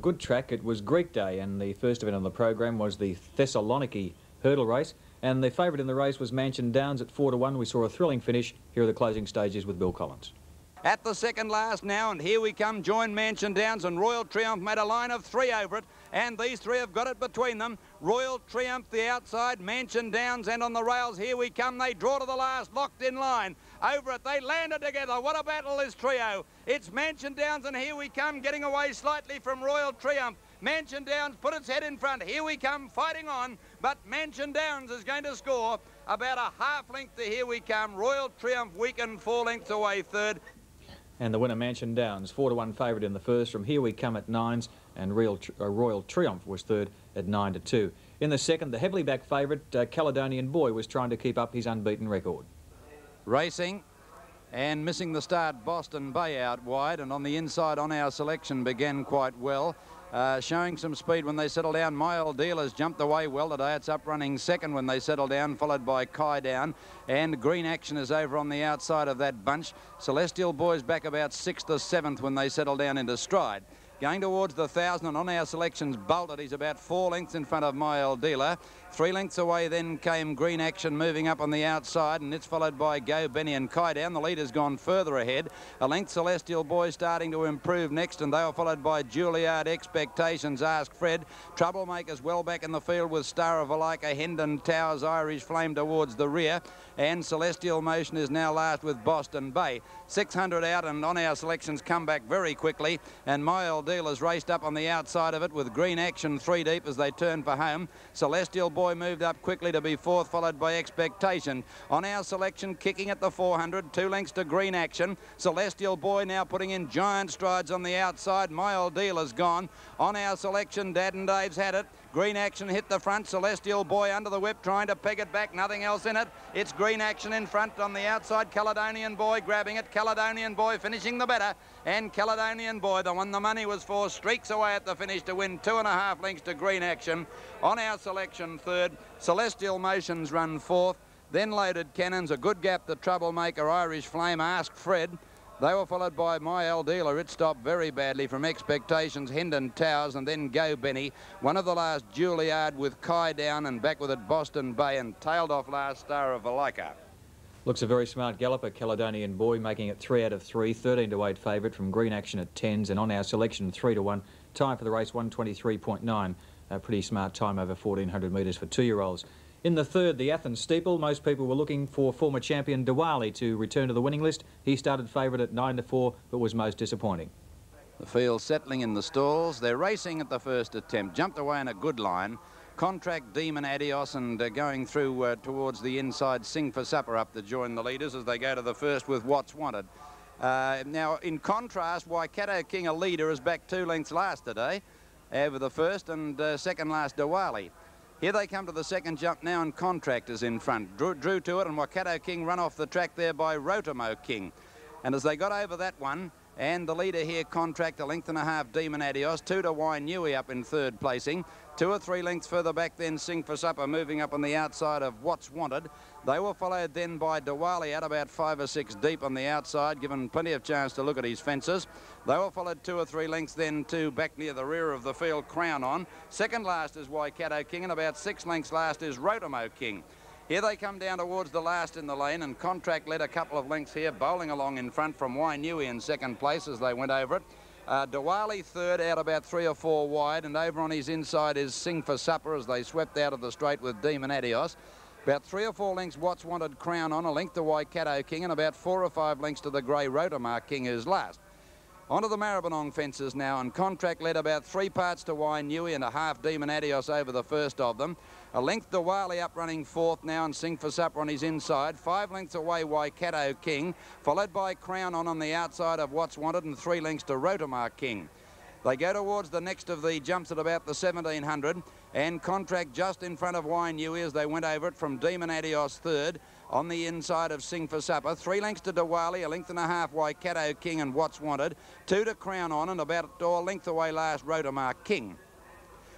Good track. It was Greek Day, and the first event on the program was the Thessaloniki hurdle race, and the favourite in the race was Mansion Downs at 4-1. We saw a thrilling finish. Here are the closing stages with Bill Collins. At the second last now, and here we come, join Mansion Downs, and Royal Triumph made a line of 3 over it, and these 3 have got it between them. Royal Triumph the outside, Mansion Downs, and on the rails, here we come. They draw to the last, locked in line. Over it, they landed together. What a battle is trio. It's Mansion Downs, and here we come, getting away slightly from Royal Triumph. Mansion Downs put its head in front. Here we come, fighting on, but Mansion Downs is going to score about a half length to Here We Come. Royal Triumph weakened 4 lengths away third. And the winner, Mansion Downs, 4-1 favourite in the first from Here We Come at 9s, and Royal Triumph was third at 9-2. In the second, the heavily backed favourite, Caledonian Boy, was trying to keep up his unbeaten record. Racing and missing the start, Boston Bay out wide, and on the inside on our selection began quite well. Showing some speed when they settle down. My Old Dealer's jumped away well today. It's up running second when they settle down, followed by Kai Down. And Green Action is over on the outside of that bunch. Celestial Boy's back about 6th or 7th when they settle down into stride. Going towards the 1,000, and on our selections, bolted. He's about 4 lengths in front of My Old Dealer. 3 lengths away then came Green Action moving up on the outside, and it's followed by Go Benny and Kai Down. The leader's gone further ahead. A length Celestial Boy starting to improve next, and they are followed by Juilliard Expectations, Ask Fred. Troublemakers well back in the field with Star of Valika, Hendon Towers, Irish Flame towards the rear, and Celestial Motion is now last with Boston Bay. 600 out, and on our selections come back very quickly, and My Old Dealer's raced up on the outside of it with Green Action 3 deep as they turn for home. Celestial Boy moved up quickly to be 4th, followed by Expectation. On our selection, kicking at the 400, 2 lengths to Green Action. Celestial Boy now putting in giant strides on the outside. My Old Dealer's gone. On our selection, Dad and Dave's had it. Green Action hit the front. Celestial Boy under the whip, trying to peg it back. Nothing else in it. It's Green Action in front. On the outside, Caledonian Boy grabbing it. Caledonian Boy finishing the better. And Caledonian Boy, the one the money was for, streaks away at the finish to win 2.5 lengths to Green Action. On our selection, third. Celestial Motions run 4th. Then Loaded Cannons, a good gap to Troublemaker, Irish Flame, Ask Fred. They were followed by My Old Dealer. It stopped very badly from Expectations, Hendon Towers, and then Go Benny. One of the last, Juilliard with Kai Down, and back with it Boston Bay, and tailed off last, Star of Valika. Looks a very smart galloper, Caledonian Boy, making it 3 out of 3, 13-8 favourite from Green Action at 10s, and on our selection 3-1. Time for the race 1:23.9. A pretty smart time over 1,400 metres for 2-year-olds. In the third, the Athens Steeple, most people were looking for former champion Diwali to return to the winning list. He started favourite at 9-4, but was most disappointing. The field settling in the stalls. They're racing at the first attempt. Jumped away in a good line. Contract Demon Adios, and going through towards the inside, Sing for Supper up to join the leaders as they go to the first with What's Wanted. Now, in contrast, Waikato King, a leader, is back 2 lengths last today over the first, and second last Diwali. Here they come to the second jump now, and Contract is in front. Drew to it, and Waikato King run off the track there by Rotamo King. And as they got over that one, and the leader here, Contract, 1.5 lengths, Demon Adios, 2 to Wainui up in third placing. 2 or 3 lengths further back then, Sing for Supper moving up on the outside of What's Wanted. They were followed then by Diwali out about 5 or 6 deep on the outside, given plenty of chance to look at his fences. They were followed 2 or 3 lengths then to back near the rear of the field, Crown On. Second last is Waikato King, and about 6 lengths last is Rotamo King. Here they come down towards the last in the lane, and Contract led a couple of lengths here, bowling along in front from Wainui in second place as they went over it. Diwali third, out about 3 or 4 wide, and over on his inside is Sing for Supper as they swept out of the straight with Demon Adios. About 3 or 4 lengths What's Wanted, Crown On, a length to Waikato King, and about 4 or 5 lengths to the grey Rotomar King, who's last. Onto the Maribyrnong fences now, and Contract led about 3 parts to Wainui and a half Demon Adios over the first of them. A length Diwali up running 4th now, and Sing for Supper on his inside. 5 lengths away Waikato King, followed by Crown On the outside of What's Wanted, and 3 lengths to Rotomar King. They go towards the next of the jumps at about the 1,700, and Contract just in front of Wainui as they went over it from Demon Adios third. On the inside of Sing for Supper, 3 lengths to Diwali, 1.5 lengths Waikato King and What's Wanted, 2 to Crown On, and about a length away last Rotomar King.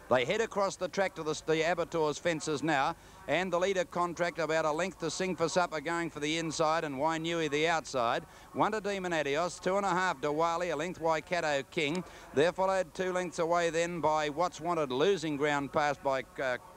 They head across the track to the Abattoirs fences now, and the leader Contract about a length to Sing for Supper going for the inside, and Wainui the outside. 1 to Demon Adios, 2.5 to Wali, a length Waikato King. They're followed 2 lengths away then by What's Wanted, losing ground passed by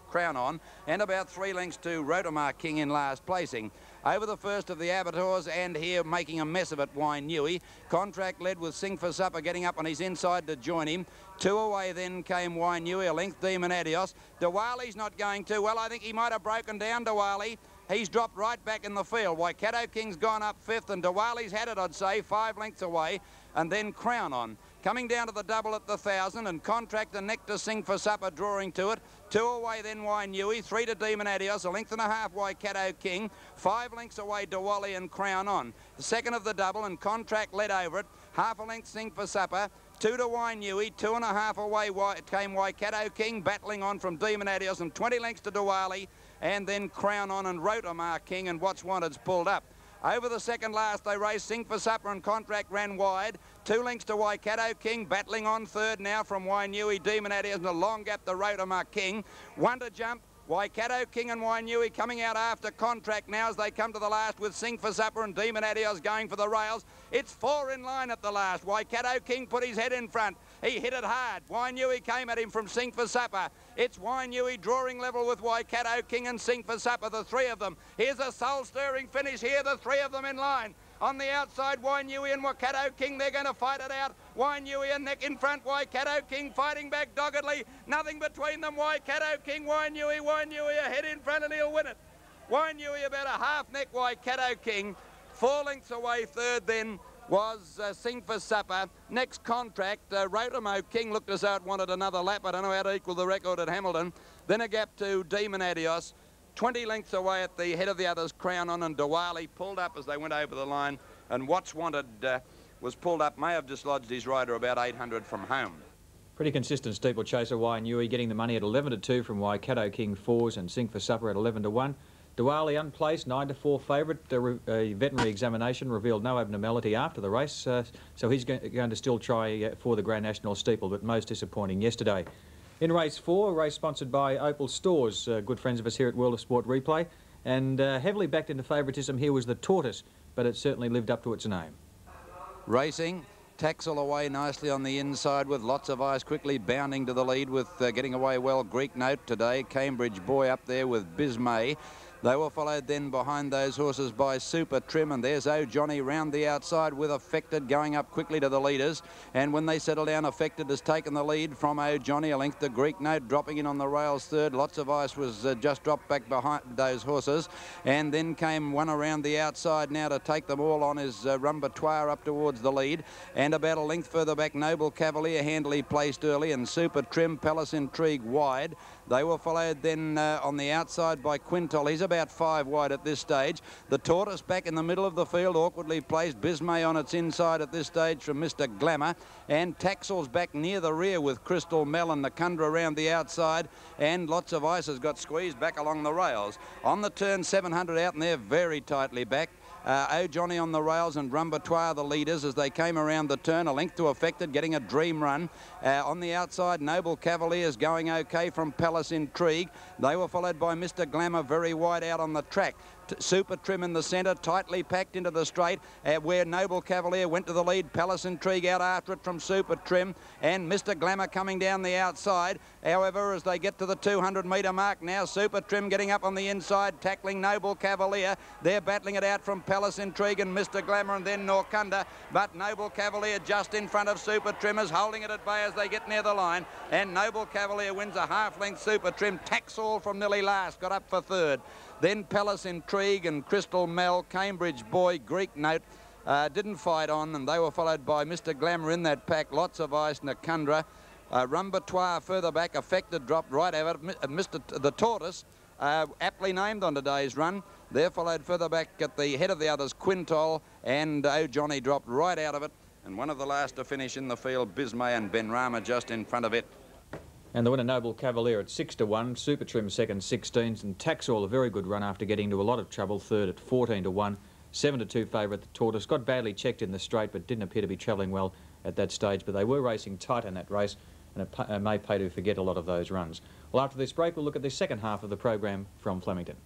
Crown On, and about 3 lengths to Rotomar King in last placing. Over the first of the Abattoirs, and here making a mess of it, Wainui. Contract led with Sing for Supper getting up on his inside to join him. 2 away then came Wainui, a length Demon Adios. Diwali's not going too well. I think he might have broken down, Diwali. He's dropped right back in the field. Waikato King's gone up 5th, and Diwali's had it, I'd say, 5 lengths away. And then Crown On. Coming down to the double at the 1,000, and Contract and Neck to Sing for Supper drawing to it. 2 away then Wainui, 3 to Demon Adios, a length and a half Waikato King, 5 lengths away Diwali and Crown On. The second of the double, and Contract led over it, half a length Sing for Supper, 2 to Wainui, 2.5 away came Waikato King, battling on from Demon Adios, and 20 lengths to Diwali, and then Crown On and Rotomar King, and What's Wanted's pulled up. Over the second last, they raced Sing for Supper, and Contract ran wide. 2 lengths to Waikato King, battling on third now from Wainui, Demon Adios, and a long gap to Rotomar King. 1 to jump. Waikato King and Wainui coming out after Contract now as they come to the last with Sing for Supper and Demon Adios going for the rails. It's 4 in line at the last. Waikato King put his head in front. He hit it hard. Wainui came at him from Sing for Supper. It's Wainui drawing level with Waikato King and Sing for Supper, the 3 of them. Here's a soul-stirring finish here, the 3 of them in line. On the outside, Wainui and Waikato King, they're going to fight it out. Wainui and Neck in front, Waikato King fighting back doggedly. Nothing between them, Waikato King, Wainui ahead in front, and he'll win it. Wainui about a half neck, Waikato King. 4 lengths away third then was Sing for Supper. Next Contract, Rotomar King looked as though it wanted another lap. I don't know how to equal the record at Hamilton. Then a gap to Demon Adios. 20 lengths away at the head of the others, Crown On and Diwali pulled up as they went over the line, and What's Wanted was pulled up, may have dislodged his rider about 800 from home. Pretty consistent steeplechaser, Wainui getting the money at 11 to 2 from Waikato King 4s, and Sing for Supper at 11 to 1. Diwali unplaced, 9 to 4 favourite. A veterinary examination revealed no abnormality after the race, so he's going to still try for the Grand National Steeple, but most disappointing yesterday. In race 4, a race sponsored by Opal Stores, good friends of us here at World of Sport Replay, and heavily backed into favouritism here was the Tortoise, but it certainly lived up to its name. Racing, Taxel away nicely on the inside with Lots of Ice quickly bounding to the lead with getting away well Greek Note today. Cambridge Boy up there with Bismay. They were followed then behind those horses by Super Trim, and there's Oh Johnny round the outside with Affected going up quickly to the leaders. And when they settle down, Affected has taken the lead from Oh Johnny, a length to Greek Note, dropping in on the rails third. Lots of Ice was just dropped back behind those horses. And then came one around the outside now to take them all on is Rumbatoire up towards the lead. And about a length further back, Noble Cavalier handily placed early, and Super Trim, Palace Intrigue wide. They were followed then on the outside by Quintal. He's about 5 wide at this stage. The Tortoise back in the middle of the field, awkwardly placed. Bismay on its inside at this stage from Mr. Glamour. And Taxel's back near the rear with Crystal Mel and Nakundra around the outside. And Lots of Ice has got squeezed back along the rails. On the turn, 700 out, and they're very tightly back. Oh Johnny on the rails and Rumbatoire the leaders as they came around the turn. A length to Affected, getting a dream run. On the outside, Noble Cavaliers going okay from Palace Intrigue. They were followed by Mr. Glamour very wide out on the track. Super Trim in the centre, tightly packed into the straight, where Noble Cavalier went to the lead. Palace Intrigue out after it from Super Trim, and Mr. Glamour coming down the outside. However, as they get to the 200-metre mark now, Super Trim getting up on the inside, tackling Noble Cavalier. They're battling it out from Palace Intrigue and Mr. Glamour and then Norkunda, but Noble Cavalier just in front of Super Trim is holding it at bay as they get near the line, and Noble Cavalier wins a half-length. Super Trim, Taxel from nearly last, got up for third. Then Palace Intrigue and Crystal Mel, Cambridge Boy, Greek Note didn't fight on, and they were followed by Mr. Glamour in that pack. Lots of Ice, Nakundra. Rumbatoire further back, Affected dropped right out of it. The Tortoise, aptly named on today's run. They're followed further back at the head of the others, Quintal, and Oh Johnny dropped right out of it. And one of the last to finish in the field, Bismay and Benrama just in front of it. And the winner, Noble Cavalier, at 6 to 1. Super Trim second, 16s, and Taxel a very good run after getting into a lot of trouble, third at 14 to 1. 7 to 2 favourite, the Tortoise. Got badly checked in the straight, but didn't appear to be travelling well at that stage. But they were racing tight in that race. and it may pay to forget a lot of those runs. Well, after this break, we'll look at the second half of the program from Flemington.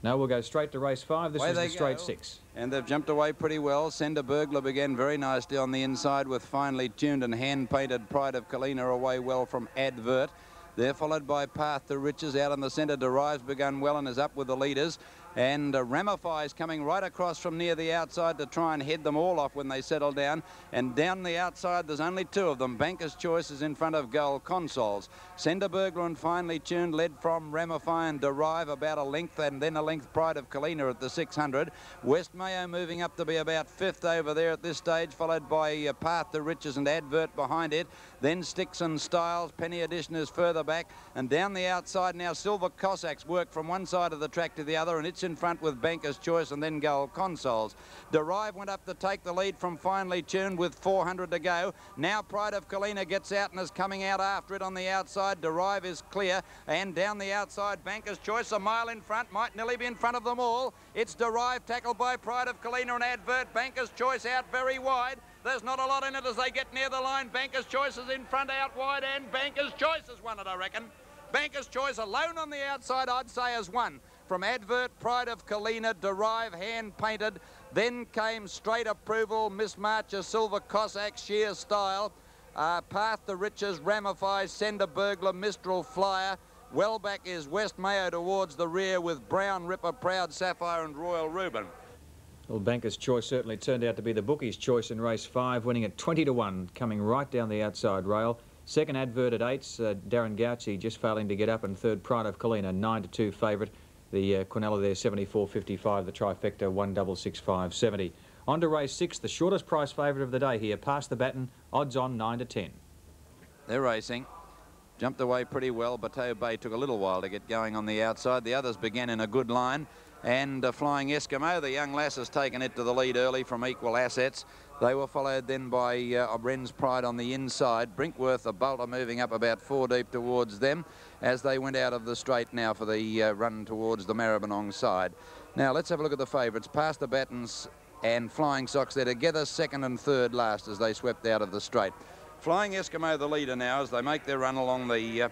No, we'll go straight to race 5. This is the straight 6. And they've jumped away pretty well. Sender Burglar began very nicely on the inside with finely tuned and hand-painted Pride of Kalina away well from Advert. They're followed by Path to Riches out on the centre. Derives begun well and is up with the leaders. And Ramify is coming right across from near the outside to try and head them all off when they settle down. And down the outside, there's only 2 of them. Banker's Choice is in front of Gold Consoles. Sender Burglar and Finely Tuned led from Ramify and Derive about a length, and then a length Pride of Kalina at the 600. West Mayo moving up to be about 5th over there at this stage, followed by Path to Riches and Advert behind it. Then Sticks and Styles. Penny Edition is further back. And down the outside now, Silver Cossacks work from one side of the track to the other, and it's in front with Banker's Choice and then Gold Consoles. Derive went up to take the lead from Finely Tuned with 400 to go. Now Pride of Kalina gets out and is coming out after it on the outside. Derive is clear, and down the outside Banker's Choice a mile in front, might nearly be in front of them all. It's Derive tackled by Pride of Kalina and Advert. Banker's Choice out very wide. There's not a lot in it as they get near the line. Banker's Choice is in front out wide, and Banker's Choice has won it, I reckon. Banker's Choice alone on the outside, I'd say, has won. From Advert, Pride of Kalina, Derive, hand-painted. Then came Straight Approval, Miss Marcher, Silver Cossack, Sheer Style. Path to Riches, Ramify, Sender Burglar, Mistral Flyer. Well back is West Mayo towards the rear with Brown Ripper, Proud Sapphire and Royal Reuben. Well, Banker's Choice certainly turned out to be the bookie's choice in race 5, winning at 20 to 1, coming right down the outside rail. Second, Advert at 8, Darren Gauci just failing to get up, and third, Pride of Kalina, 9 to 2 favourite. The Quinella there, 74.55, the trifecta, 166.570. On to race 6, the shortest price favourite of the day here, Pass the Baton, odds on 9 to 10. They're racing. Jumped away pretty well. Bateau Bay took a little while to get going on the outside. The others began in a good line. And Flying Eskimo, the young lass, has taken it to the lead early from Equal Assets. They were followed then by Wren's Pride on the inside. Brinkworth, a bolter, moving up about 4 deep towards them as they went out of the straight now for the run towards the Maribyrnong side. Now let's have a look at the favourites. Past the Battens and Flying Socks, they're together second and third last as they swept out of the straight. Flying Eskimo the leader now as they make their run along the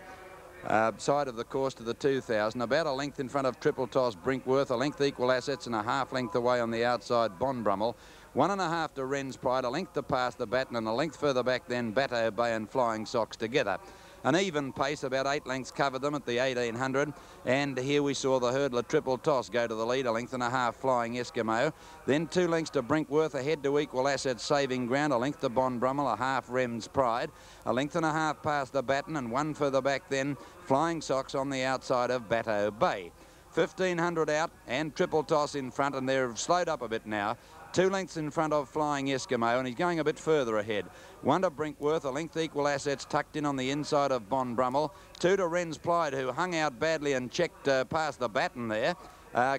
side of the course to the 2,000, about a length in front of Triple Toss Brinkworth, a length Equal Assets and a half length away on the outside Bon Brummel, 1.5 to Wren's Pride, a length to Pass the Baton and a length further back then Bateau Bay and Flying Socks together. An even pace, about 8 lengths covered them at the 1,800. And here we saw the hurdler Triple Toss go to the lead, a length and a half Flying Eskimo. Then 2 lengths to Brinkworth, ahead to Equal Assets Saving Ground, a length to Bon Brummel, a half Wren's Pride, a length and a half Past the Baton and 1 further back then Flying Socks on the outside of Bateau Bay. 1,500 out and Triple Toss in front, and they've slowed up a bit now. 2 lengths in front of Flying Eskimo, and he's going a bit further ahead. 1 to Brinkworth, a length Equal Assets tucked in on the inside of Bon Brummel. 2 to Wren's Pride, who hung out badly and checked past the Baton there.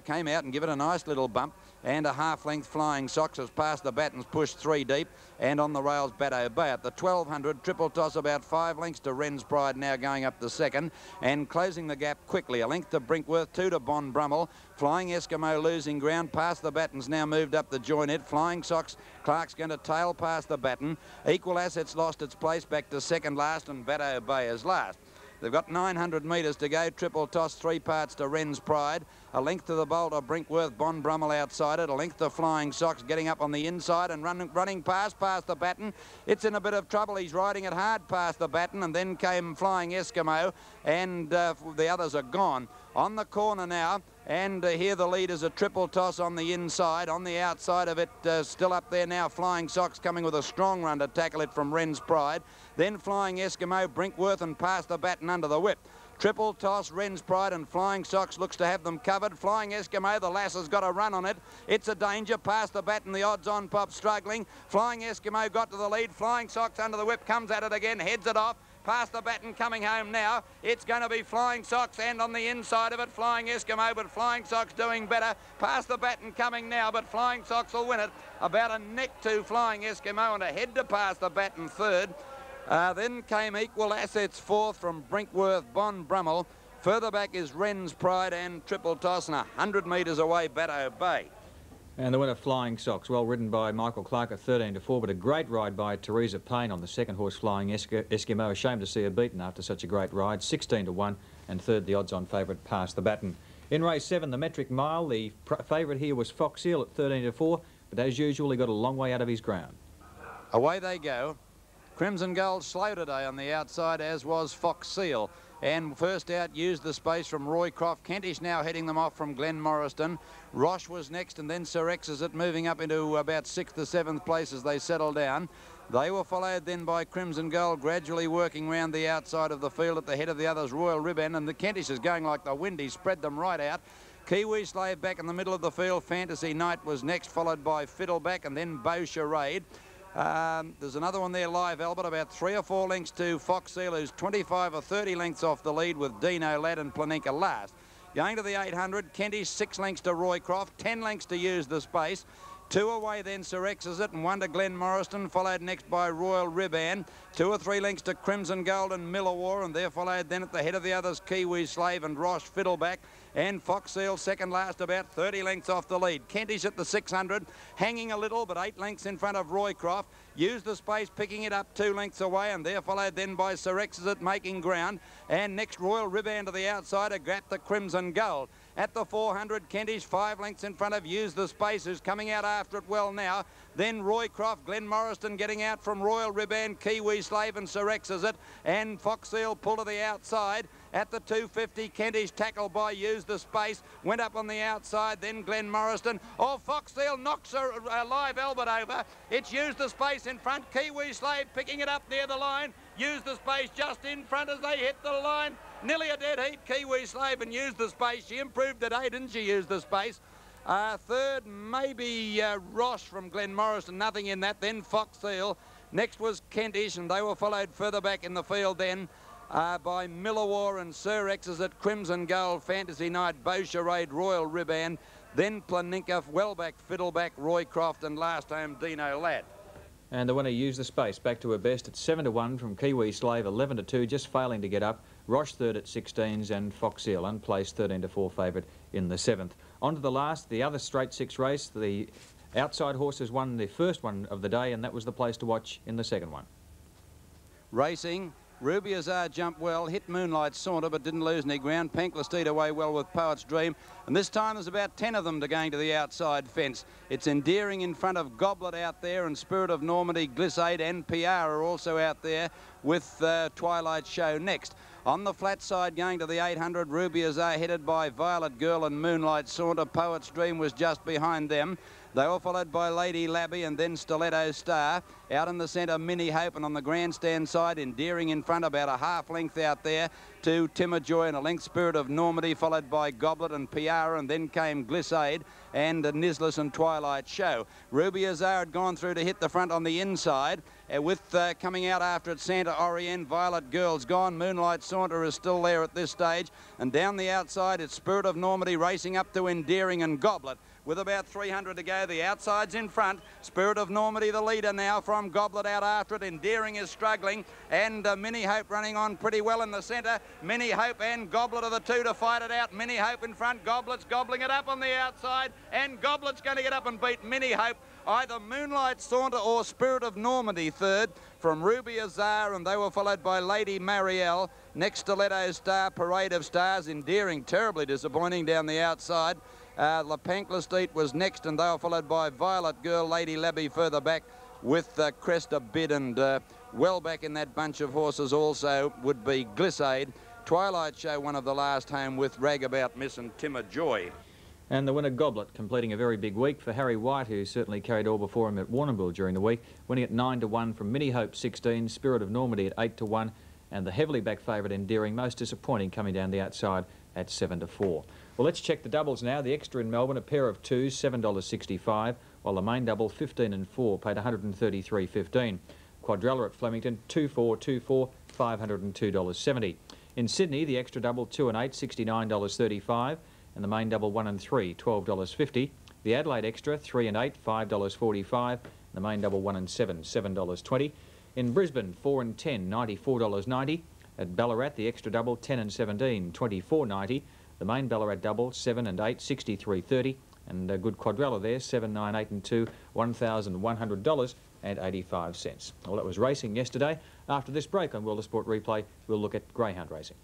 Came out and give it a nice little bump, and a half length Flying Socks has passed the Batons, pushed 3 deep, and on the rails Bateau Bay. At the 1,200, Triple Toss about 5 lengths to Wren's Pride, now going up the second and closing the gap quickly. A length to Brinkworth, 2 to Bon Brummel. Flying Eskimo losing ground, past the Batons, now moved up the joint. Flying Socks, Clark's going to tail past the Baton. Equal Assets lost its place back to second last, and Bateau Bay is last. They've got 900 metres to go. Triple Toss, 3 parts to Wren's Pride. A length to the bolter, Brinkworth, Bon Brummel outside it. A length to Flying Socks, getting up on the inside and running past the Baton. It's in a bit of trouble. He's riding it hard past the Baton, and then came Flying Eskimo, and the others are gone. On the corner now, and here the lead is a Triple Toss on the inside. On the outside of it, still up there now, Flying Socks coming with a strong run to tackle it from Wren's Pride. Then Flying Eskimo, Brinkworth, and past the Baton under the whip. Triple Toss, Wren's Pride and Flying Socks looks to have them covered. Flying Eskimo, the lass has got a run on it. It's a danger. Past the Baton, the odds-on pop struggling. Flying Eskimo got to the lead. Flying Socks under the whip, comes at it again, heads it off. Past the Baton, coming home now. It's going to be Flying Socks, and on the inside of it, Flying Eskimo, but Flying Socks doing better. Past the Baton coming now, but Flying Socks will win it. About a neck to Flying Eskimo and a head to Past the Baton third. Then came Equal Assets fourth from Brinkworth, Bon Brummel. Further back is Wren's Pride and Triple Toss, and 100 metres away, Bateau Bay. And the winner, Flying Socks, well ridden by Michael Clark at 13-4, but a great ride by Teresa Payne on the second horse, Flying Eskimo. Ashamed to see her beaten after such a great ride. 16-1, and third, the odds-on favourite, Pass the Baton. In race 7, the metric mile, the favourite here was Fox Seal at 13-4, but as usual, he got a long way out of his ground. Away they go. Crimson Gold slow today on the outside, as was Fox Seal. And first out used the space from Roycroft. Kentish now heading them off from Glen Morriston. Roche was next, and then Sir Exesit moving up into about 6th or 7th place as they settle down. They were followed then by Crimson Gold, gradually working round the outside of the field. At the head of the others, Royal Ribbon, and the Kentish is going like the wind. He spread them right out. Kiwi Slave back in the middle of the field. Fantasy Night was next, followed by Fiddleback, and then Beau Charade. There's another one there, Live Albert, about 3 or 4 lengths to Fox Seal, who's 25 or 30 lengths off the lead, with Dino Ladd and Planinka last. Going to the 800, Kentish 6 lengths to Roycroft, 10 lengths to Use the Space. 2 away then Sir Exesit, and 1 to Glen Morriston, followed next by Royal Ribbon. 2 or 3 lengths to Crimson Gold and Millawar, and they're followed then at the head of the others, Kiwi Slave and Roche Fiddleback. And Fox Seal second last, about 30 lengths off the lead. Kentish at the 600, hanging a little, but 8 lengths in front of Roycroft. Use the Space picking it up 2 lengths away, and they're followed then by Sir Exesit making ground. And next, Royal Ribbon to the outside, a grab the Crimson Gold. At the 400, Kentish 5 lengths in front of Use the Space, who's coming out after it well now. Then Roycroft, Glen Morriston getting out from Royal Ribbon, Kiwi Slave and Sir Exesit, and Fox Seal pull to the outside. At the 250, Kentish tackled by Use the Space, went up on the outside, then Glen Morriston. Oh, Fox Seal knocks a Live Albert over. It's Use the Space in front, Kiwi Slave picking it up near the line. Use the Space just in front as they hit the line. Nearly a dead heat, Kiwi Slave and Use the Space. She improved today, didn't she, Use the Space? Third, maybe Roche from Glen Morriston, nothing in that. Then Fox Seal. Next was Kentish, and they were followed further back in the field then by Millawar and Sir Exesit, Crimson Gold, Fantasy Night, Beau Charade, Royal Ribbon, then Planinka, Wellback, Fiddleback, Roycroft, and last home Dino Ladd. And the winner, Use the Space, back to her best at 7-1 from Kiwi Slave, 11-2, just failing to get up. Roche third at 16s, and Fox Seal unplaced, 13-4 favourite in the 7th. On to the last, the other straight 6 race. The outside horses won the first one of the day, and that was the place to watch in the second one. Racing. Ruby Azar jumped well, hit Moonlight Saunter, but didn't lose any ground. Panklisteed away well with Poet's Dream. And this time there's about 10 of them to going to the outside fence. It's Endearing in front of Goblet out there, and Spirit of Normandy, Glissade and PR are also out there, with Twilight Show next. On the flat side, going to the 800, Ruby Azar headed by Violet Girl and Moonlight Saunter. Poet's Dream was just behind them. They were followed by Lady Labby and then Stiletto Star. Out in the centre, Minnie Hope, and on the grandstand side, Endearing in front, about a half length out there to Timorjoy, and a length Spirit of Normandy, followed by Goblet and PR, and then came Glissade and Nislis and Twilight Show. Ruby Azar had gone through to hit the front on the inside, with coming out after it, Santa Orient. Violet Girl's gone. Moonlight Saunter is still there at this stage, and down the outside it's Spirit of Normandy racing up to Endearing and Goblet. With about 300 to go, the outside's in front. Spirit of Normandy the leader now, from Goblet out after it. Endearing is struggling, and Minnie Hope running on pretty well in the centre. Minnie Hope and Goblet are the two to fight it out. Minnie Hope in front, Goblet's gobbling it up on the outside, and Goblet's going to get up and beat Minnie Hope. Either Moonlight Saunter or Spirit of Normandy third from Ruby Azar, and they were followed by Lady Marielle. Next, Stiletto Star, Parade of Stars. Endearing terribly disappointing down the outside. La Panklisteed was next, and they were followed by Violet Girl, Lady Labby further back, with Cresta Bid, and well back in that bunch of horses also would be Glissade. Twilight Show, one of the last home, with Ragabout Miss and Timorjoy. And the winner, Goblet, completing a very big week for Harry White, who certainly carried all before him at Warrnambool during the week, winning at 9-1 from Minnie Hope 16, Spirit of Normandy at 8-1, and the heavily back favourite Endearing, most disappointing, coming down the outside at 7-4. Well, let's check the doubles now. The extra in Melbourne, a pair of twos, $7.65, while the main double, 15 and 4, paid $133.15. Quadrella at Flemington, 2-4, $502.70. In Sydney, the extra double, 2 and 8, $69.35, and the main double, 1 and 3, $12.50. The Adelaide extra, 3 and 8, $5.45, and the main double, 1 and 7, $7.20. In Brisbane, 4 and 10, $94.90. At Ballarat, the extra double, 10 and 17, $24.90. The main Ballarat double, 7 and 8, $63.30. And a good quadrella there, 7, 9, 8 and 2, $1,100.85. Well, that was racing yesterday. After this break on World of Sport Replay, we'll look at greyhound racing.